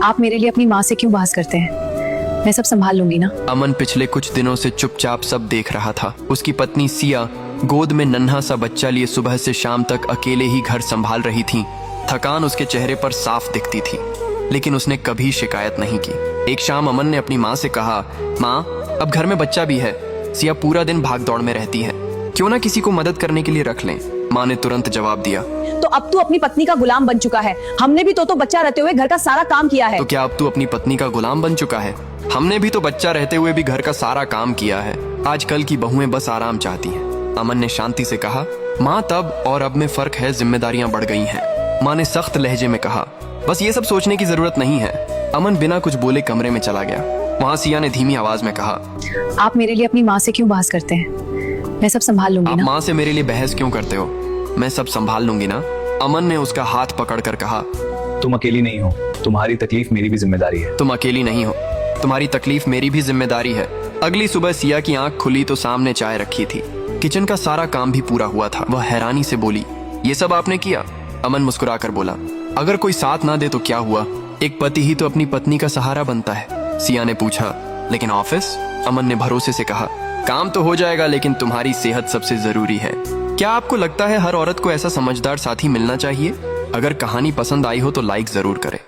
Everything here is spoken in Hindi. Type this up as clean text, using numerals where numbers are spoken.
आप मेरे लिए अपनी माँ से क्यों बहस करते हैं? मैं सब संभाल लूंगी ना। अमन पिछले कुछ दिनों से चुपचाप सब देख रहा था। उसकी पत्नी सिया गोद में नन्हा सा बच्चा लिए सुबह से शाम तक अकेले ही घर संभाल रही थी। थकान उसके चेहरे पर साफ दिखती थी, लेकिन उसने कभी शिकायत नहीं की। एक शाम अमन ने अपनी माँ से कहा, माँ अब घर में बच्चा भी है, सिया पूरा दिन भाग दौड़ में रहती है, क्यों ना किसी को मदद करने के लिए रख लें। माँ ने तुरंत जवाब दिया, तो अब तू अपनी पत्नी का गुलाम बन चुका है। हमने भी तो बच्चा रहते हुए घर का सारा काम किया है। तो क्या अब तू अपनी पत्नी का गुलाम बन चुका है? हमने भी तो बच्चा रहते हुए भी घर का सारा काम किया है। आजकल की बहुएं बस आराम चाहती हैं। अमन ने शांति से कहा, माँ तब और अब में फर्क है, जिम्मेदारियां बढ़ गई हैं। माँ ने सख्त लहजे में कहा, बस ये सब सोचने की जरूरत नहीं है। अमन बिना कुछ बोले कमरे में चला गया। वहाँ सिया ने धीमी आवाज में कहा, आप मेरे लिए अपनी माँ से क्यों बहस करते हैं? मैं सब संभाल लूंगी आप ना। माँ से मेरे लिए बहस क्यों करते हो? मैं सब संभाल लूंगी ना। अमन ने उसका हाथ पकड़कर कहा, तुम अकेली नहीं हो, तुम्हारी तकलीफ मेरी भी जिम्मेदारी है। तुम अकेली नहीं हो, तुम्हारी तकलीफ मेरी भी जिम्मेदारी है। अगली सुबह सिया की आंख खुली तो सामने चाय रखी थी। किचन का सारा काम भी पूरा हुआ था। वह हैरानी से बोली, ये सब आपने किया? अमन मुस्कुराकर बोला, अगर कोई साथ ना दे तो क्या हुआ, एक पति ही तो अपनी पत्नी का सहारा बनता है। सिया ने पूछा, लेकिन ऑफिस? अमन ने भरोसे से कहा, काम तो हो जाएगा, लेकिन तुम्हारी सेहत सबसे जरूरी है। क्या आपको लगता है हर औरत को ऐसा समझदार साथी मिलना चाहिए? अगर कहानी पसंद आई हो तो लाइक जरूर करें।